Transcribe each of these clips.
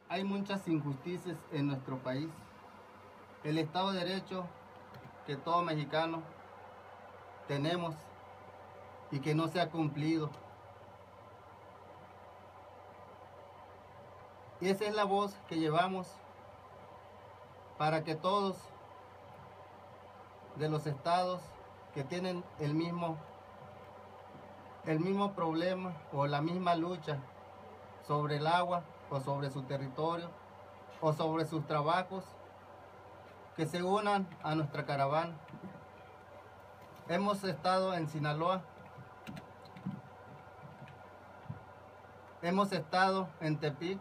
hay muchas injusticias en nuestro país. El Estado de Derecho que todo mexicano tenemos y que no se ha cumplido. Y esa es la voz que llevamos para que todos de los estados que tienen el mismo problema o la misma lucha sobre el agua o sobre su territorio o sobre sus trabajos, que se unan a nuestra caravana. Hemos estado en Sinaloa, hemos estado en Tepic,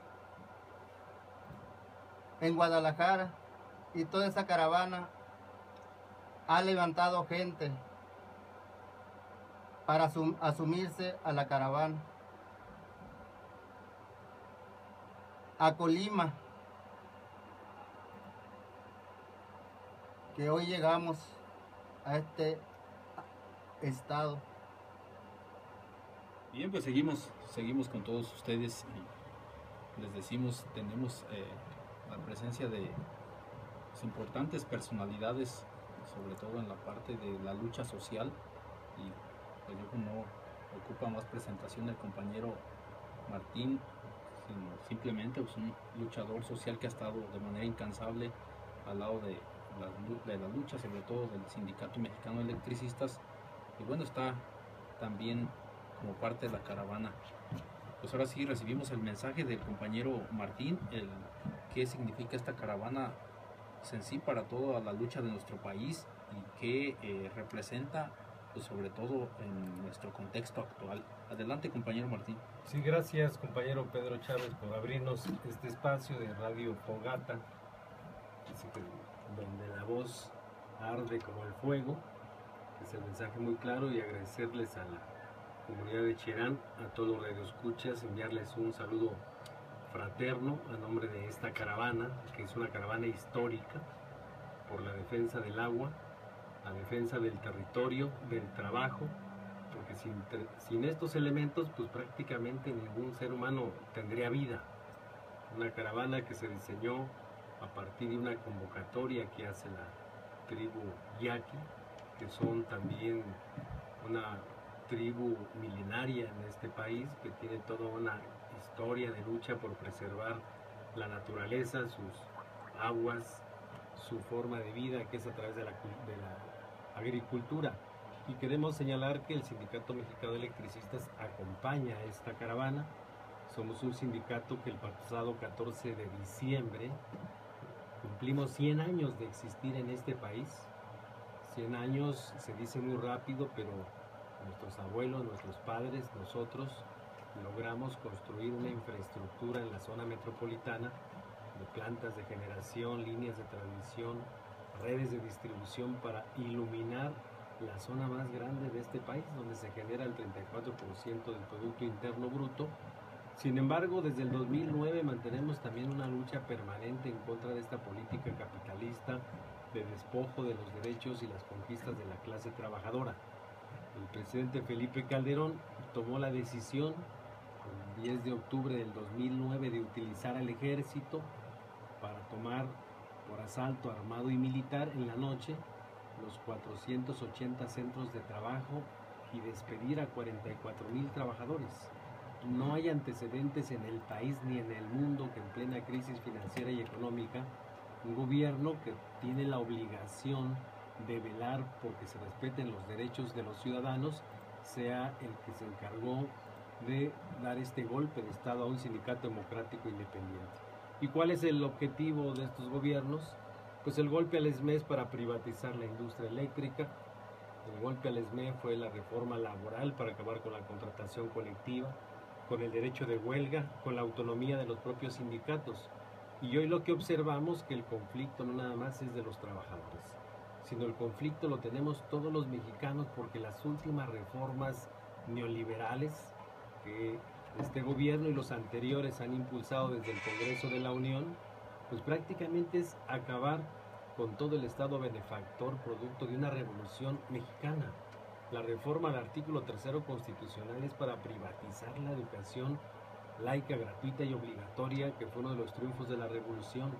en Guadalajara, y toda esa caravana ha levantado gente para asumirse a la caravana. A Colima, que hoy llegamos a este estado. Bien, pues seguimos con todos ustedes y les decimos, tenemos la presencia de importantes personalidades, sobre todo en la parte de la lucha social, y pues yo como ocupa más presentación el compañero Martín, sino simplemente pues, un luchador social que ha estado de manera incansable al lado de la lucha, sobre todo del Sindicato Mexicano de Electricistas, y bueno, está también como parte de la caravana. Pues ahora sí recibimos el mensaje del compañero Martín, qué significa esta caravana en sí para toda la lucha de nuestro país y qué representa, pues sobre todo en nuestro contexto actual. Adelante, compañero Martín. Sí, gracias, compañero Pedro Chávez, por abrirnos este espacio de Radio Fogata, donde la voz arde como el fuego. Es el mensaje muy claro, y agradecerles a la comunidad de Cherán, a todos los radioescuchas, enviarles un saludo fraterno a nombre de esta caravana, que es una caravana histórica por la defensa del agua, la defensa del territorio, del trabajo, porque sin estos elementos pues prácticamente ningún ser humano tendría vida. Una caravana que se diseñó a partir de una convocatoria que hace la tribu Yaqui, que son también una tribu milenaria en este país, que tiene toda una historia de lucha por preservar la naturaleza, sus aguas, su forma de vida, que es a través de la agricultura. Y queremos señalar que el Sindicato Mexicano de Electricistas acompaña a esta caravana. Somos un sindicato que el pasado 14 de diciembre cumplimos 100 años de existir en este país. 100 años se dice muy rápido, pero nuestros abuelos, nuestros padres, nosotros logramos construir una infraestructura en la zona metropolitana de plantas de generación, líneas de transmisión, redes de distribución para iluminar la zona más grande de este país, donde se genera el 34% del Producto Interno Bruto. Sin embargo, desde el 2009 mantenemos también una lucha permanente en contra de esta política capitalista de despojo de los derechos y las conquistas de la clase trabajadora. El presidente Felipe Calderón tomó la decisión el 10 de octubre del 2009 de utilizar al ejército para tomar por asalto armado y militar en la noche los 480 centros de trabajo y despedir a 44,000 trabajadores. No hay antecedentes en el país ni en el mundo que en plena crisis financiera y económica un gobierno que tiene la obligación de velar porque se respeten los derechos de los ciudadanos sea el que se encargó de dar este golpe de Estado a un sindicato democrático independiente. ¿Y cuál es el objetivo de estos gobiernos? Pues el golpe al ESME para privatizar la industria eléctrica. El golpe al ESME fue la reforma laboral para acabar con la contratación colectiva, con el derecho de huelga, con la autonomía de los propios sindicatos. Y hoy lo que observamos que el conflicto no nada más es de los trabajadores, sino el conflicto lo tenemos todos los mexicanos, porque las últimas reformas neoliberales que este gobierno y los anteriores han impulsado desde el Congreso de la Unión, pues prácticamente es acabar con todo el Estado benefactor producto de una revolución mexicana. La reforma al artículo 3 constitucional es para privatizar la educación laica, gratuita y obligatoria, que fue uno de los triunfos de la revolución,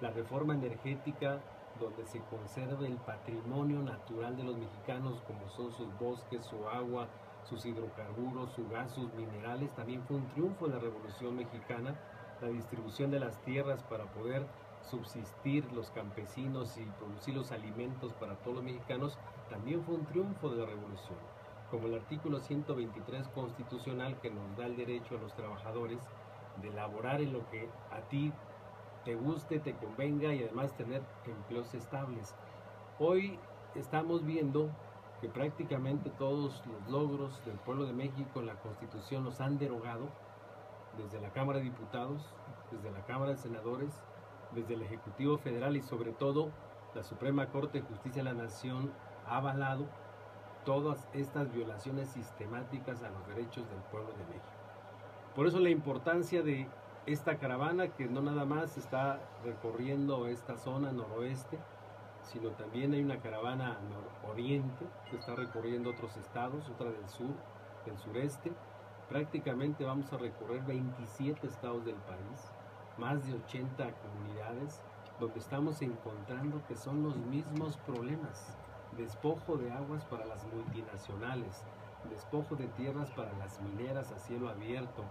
la reforma energética, donde se conserva el patrimonio natural de los mexicanos, como son sus bosques, su agua, sus hidrocarburos, su gas, sus minerales, también fue un triunfo de la Revolución Mexicana. La distribución de las tierras para poder subsistir los campesinos y producir los alimentos para todos los mexicanos, también fue un triunfo de la revolución. Como el artículo 123 constitucional, que nos da el derecho a los trabajadores de laborar en lo que a ti te guste, te convenga, y además tener empleos estables. Hoy estamos viendo que prácticamente todos los logros del pueblo de México en la Constitución los han derogado, desde la Cámara de Diputados, desde la Cámara de Senadores, desde el Ejecutivo Federal, y sobre todo la Suprema Corte de Justicia de la Nación ha avalado todas estas violaciones sistemáticas a los derechos del pueblo de México. Por eso la importancia de esta caravana, que no nada más está recorriendo esta zona noroeste, sino también hay una caravana nororiente que está recorriendo otros estados, otra del sur, del sureste. Prácticamente vamos a recorrer 27 estados del país, más de 80 comunidades, donde estamos encontrando que son los mismos problemas: despojo de aguas para las multinacionales, despojo de tierras para las mineras a cielo abierto,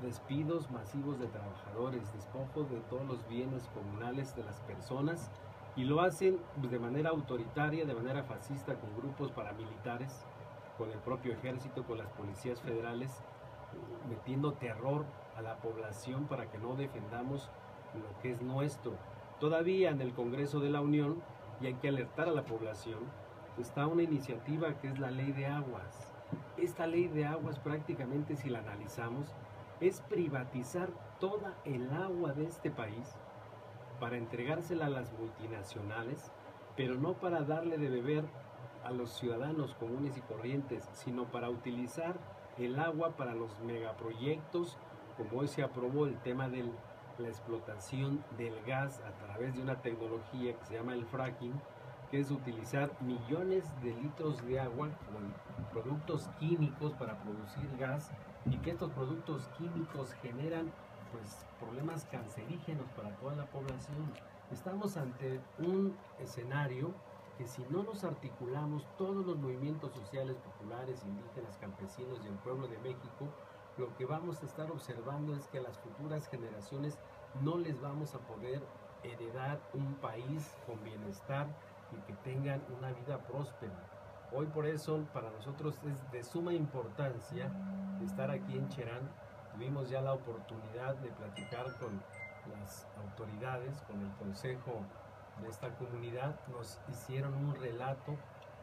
despidos masivos de trabajadores, despojo de todos los bienes comunales de las personas, y lo hacen de manera autoritaria, de manera fascista, con grupos paramilitares, con el propio ejército, con las policías federales, metiendo terror a la población para que no defendamos lo que es nuestro. Todavía en el Congreso de la Unión, y hay que alertar a la población, está una iniciativa que es la Ley de Aguas. Esta Ley de Aguas, prácticamente, si la analizamos, es privatizar toda el agua de este país para entregársela a las multinacionales, pero no para darle de beber a los ciudadanos comunes y corrientes, sino para utilizar el agua para los megaproyectos, como hoy se aprobó el tema de la explotación del gas a través de una tecnología que se llama el fracking, que es utilizar millones de litros de agua con productos químicos para producir gas, y que estos productos químicos generan pues problemas cancerígenos para toda la población. Estamos ante un escenario que, si no nos articulamos todos los movimientos sociales, populares, indígenas, campesinos y el pueblo de México, lo que vamos a estar observando es que a las futuras generaciones no les vamos a poder heredar un país con bienestar y que tengan una vida próspera. Hoy, por eso, para nosotros es de suma importancia estar aquí en Cherán. Tuvimos ya la oportunidad de platicar con las autoridades, con el consejo de esta comunidad. Nos hicieron un relato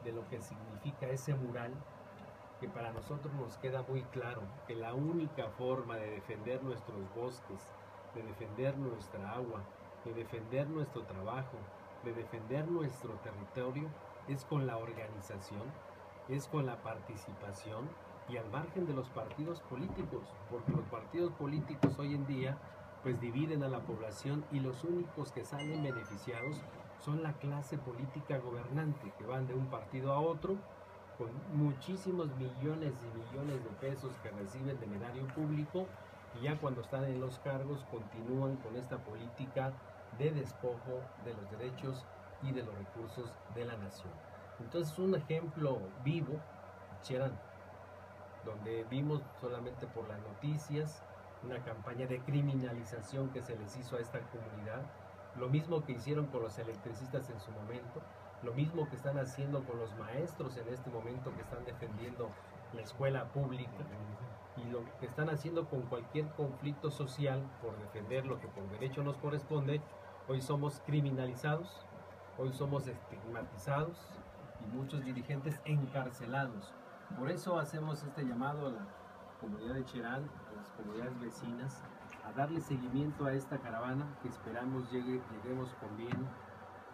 de lo que significa ese mural, que para nosotros nos queda muy claro que la única forma de defender nuestros bosques, de defender nuestra agua, de defender nuestro trabajo, de defender nuestro territorio, es con la organización, es con la participación, y al margen de los partidos políticos, porque los partidos políticos hoy en día pues dividen a la población, y los únicos que salen beneficiados son la clase política gobernante, que van de un partido a otro con muchísimos millones y millones de pesos que reciben de erario público, y ya cuando están en los cargos continúan con esta política de despojo de los derechos y de los recursos de la nación. Entonces, un ejemplo vivo, Cherán, donde vimos solamente por las noticias una campaña de criminalización que se les hizo a esta comunidad, lo mismo que hicieron con los electricistas en su momento, lo mismo que están haciendo con los maestros en este momento, que están defendiendo la escuela pública, y lo que están haciendo con cualquier conflicto social por defender lo que por derecho nos corresponde. Hoy somos criminalizados, hoy somos estigmatizados, y muchos dirigentes encarcelados. Por eso hacemos este llamado a la comunidad de Cherán, a las comunidades vecinas, a darle seguimiento a esta caravana que esperamos lleguemos con bien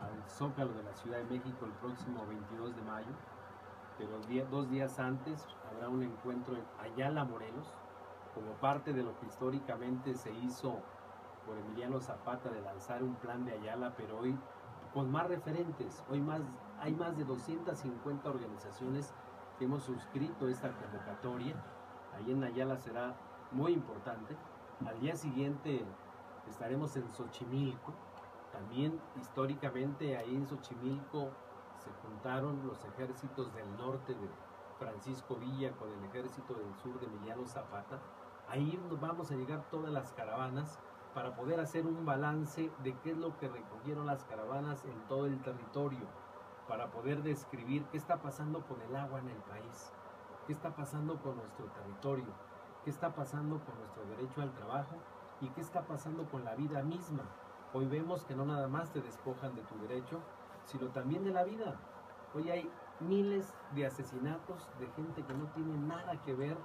al Zócalo de la Ciudad de México el próximo 22 de mayo. Pero 2 días antes habrá un encuentro en Ayala, Morelos, como parte de lo que históricamente se hizo por Emiliano Zapata, de lanzar un plan de Ayala, pero hoy con más referentes. Hoy hay más de 250 organizaciones que hemos suscrito esta convocatoria. Ahí en Ayala será muy importante, Al día siguiente estaremos en Xochimilco. También históricamente ahí en Xochimilco se juntaron los ejércitos del norte de Francisco Villa con el ejército del sur de Emiliano Zapata. Ahí nos vamos a llegar todas las caravanas para poder hacer un balance de qué es lo que recogieron las caravanas en todo el territorio, para poder describir qué está pasando con el agua en el país, qué está pasando con nuestro territorio, qué está pasando con nuestro derecho al trabajo y qué está pasando con la vida misma. Hoy vemos que no nada más te despojan de tu derecho, sino también de la vida. Hoy hay miles de asesinatos de gente que no tiene nada que ver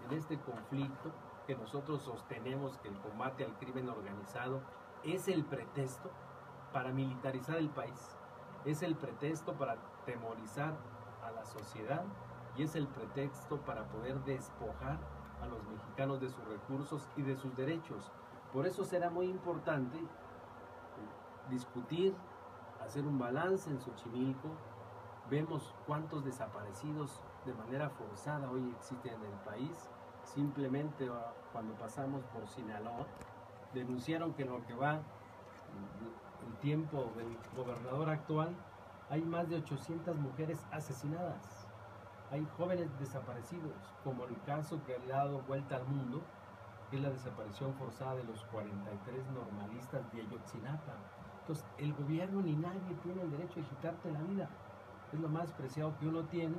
en este conflicto, que nosotros sostenemos que el combate al crimen organizado es el pretexto para militarizar el país, es el pretexto para temorizar a la sociedad y es el pretexto para poder despojar a los mexicanos de sus recursos y de sus derechos. Por eso será muy importante discutir, hacer un balance en Xochimilco. Vemos cuántos desaparecidos de manera forzada hoy existen en el país. Simplemente cuando pasamos por Sinaloa, denunciaron que en lo que va el tiempo del gobernador actual, hay más de 800 mujeres asesinadas. Hay jóvenes desaparecidos, como el caso que ha dado vuelta al mundo, que es la desaparición forzada de los 43 normalistas de Ayotzinapa. Entonces, el gobierno ni nadie tiene el derecho de quitarte la vida. Es lo más preciado que uno tiene,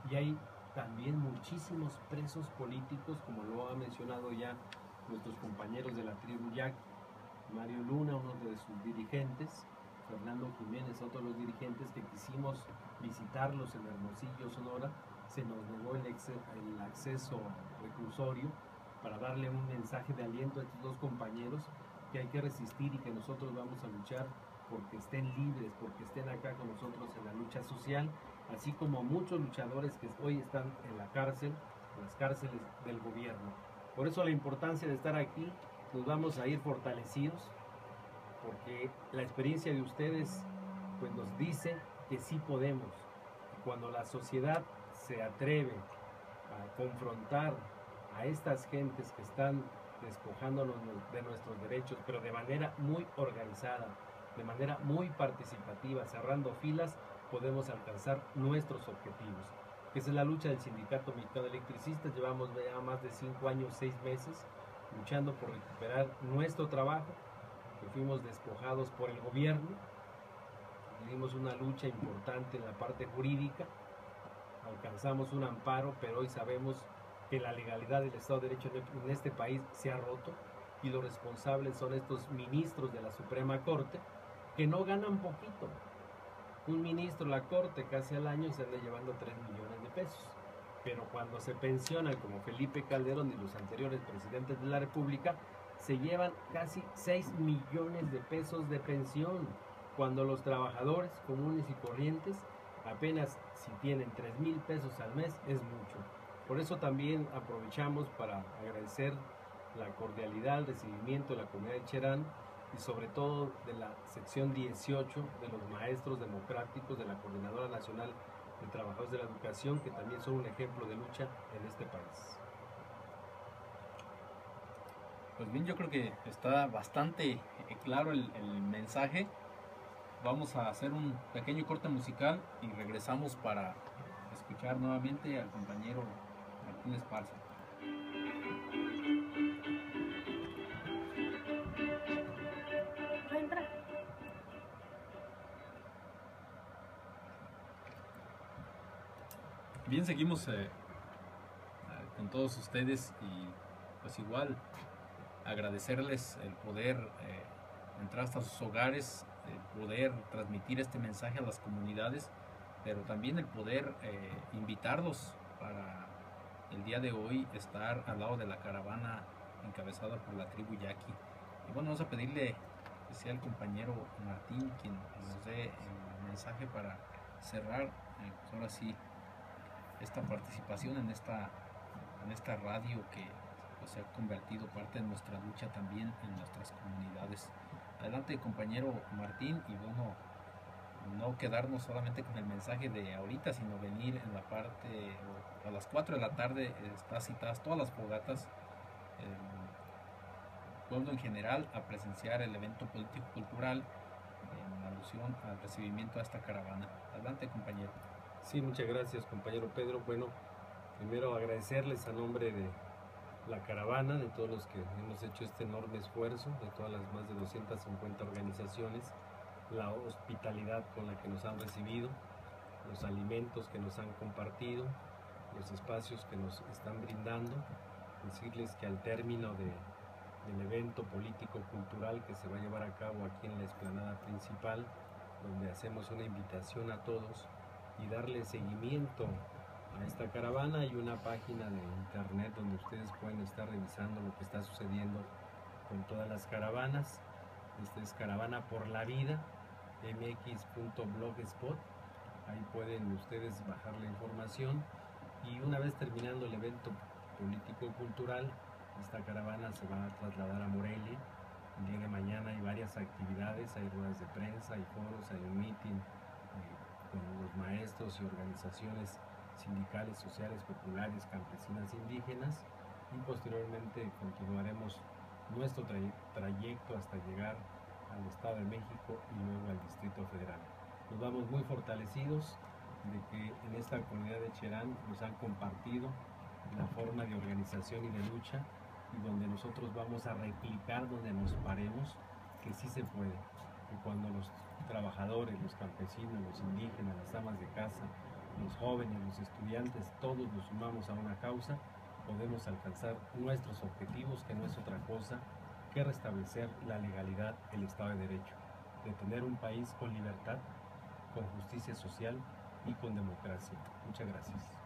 y hay también muchísimos presos políticos, como lo han mencionado ya nuestros compañeros de la tribu Yaqui. Mario Luna, uno de sus dirigentes, Fernando Jiménez, otro de los dirigentes que quisimos visitarlos en Hermosillo, Sonora, se nos negó el acceso reclusorio para darle un mensaje de aliento a estos dos compañeros, que hay que resistir y que nosotros vamos a luchar porque estén libres, porque estén acá con nosotros en la lucha social, así como muchos luchadores que hoy están en la cárcel, en las cárceles del gobierno. Por eso la importancia de estar aquí. Nos vamos a ir fortalecidos, porque la experiencia de ustedes pues nos dice que sí podemos. Cuando la sociedad se atreve a confrontar a estas gentes que están despojándonos de nuestros derechos, pero de manera muy organizada, de manera muy participativa, cerrando filas, podemos alcanzar nuestros objetivos. Esa es la lucha del Sindicato Mexicano de Electricistas. Llevamos ya más de 5 años, 6 meses, luchando por recuperar nuestro trabajo, que fuimos despojados por el gobierno. Tuvimos una lucha importante en la parte jurídica, alcanzamos un amparo, pero hoy sabemos que la legalidad del Estado de Derecho en este país se ha roto, y los responsables son estos ministros de la Suprema Corte, que no ganan poquito. Un ministro de la Corte casi al año se anda llevando 3 millones de pesos. Pero cuando se pensionan, como Felipe Calderón y los anteriores presidentes de la República, se llevan casi 6 millones de pesos de pensión, cuando los trabajadores comunes y corrientes apenas si tienen 3,000 pesos al mes es mucho. Por eso también aprovechamos para agradecer la cordialidad, el recibimiento de la comunidad de Cherán, y sobre todo de la sección 18 de los maestros democráticos de la Coordinadora Nacional de Trabajadores de la Educación, que también son un ejemplo de lucha en este país. Pues bien, yo creo que está bastante claro el mensaje. Vamos a hacer un pequeño corte musical y regresamos para escuchar nuevamente al compañero Martín Esparza. Bien, seguimos con todos ustedes, y pues igual agradecerles el poder entrar hasta sus hogares, el poder transmitir este mensaje a las comunidades, pero también el poder invitarlos para el día de hoy estar al lado de la caravana encabezada por la tribu Yaqui. Y bueno, vamos a pedirle que sea el compañero Martín quien nos dé el mensaje para cerrar, pues ahora sí, esta participación en esta radio que pues, se ha convertido parte de nuestra lucha también en nuestras comunidades. Adelante, compañero Martín, y bueno, no quedarnos solamente con el mensaje de ahorita, sino venir en la parte, a las 4 de la tarde, están citadas todas las fogatas pueblo en general a presenciar el evento político-cultural en alusión al recibimiento a esta caravana. Adelante, compañero. Sí, muchas gracias, compañero Pedro. Bueno, primero agradecerles a nombre de la caravana, de todos los que hemos hecho este enorme esfuerzo, de todas las más de 250 organizaciones, la hospitalidad con la que nos han recibido, los alimentos que nos han compartido, los espacios que nos están brindando. Decirles que al término del evento político-cultural que se va a llevar a cabo aquí en la explanada principal, donde hacemos una invitación a todos y darle seguimiento a esta caravana, hay una página de internet donde ustedes pueden estar revisando lo que está sucediendo con todas las caravanas. Esta es Caravana por la Vida, mx.blogspot. Ahí pueden ustedes bajar la información, y una vez terminando el evento político-cultural, esta caravana se va a trasladar a Morelia. El día de mañana hay varias actividades, hay ruedas de prensa, hay foros, hay un meeting con los maestros y organizaciones sindicales, sociales, populares, campesinas, indígenas, y posteriormente continuaremos nuestro trayecto hasta llegar al Estado de México y luego al Distrito Federal. Nos vamos muy fortalecidos de que en esta comunidad de Cherán nos han compartido la forma de organización y de lucha, y donde nosotros vamos a replicar donde nos paremos, que sí se puede, que cuando los trabajadores, los campesinos, los indígenas, las amas de casa, los jóvenes, los estudiantes, todos nos sumamos a una causa, podemos alcanzar nuestros objetivos, que no es otra cosa que restablecer la legalidad, el Estado de Derecho, de tener un país con libertad, con justicia social y con democracia. Muchas gracias.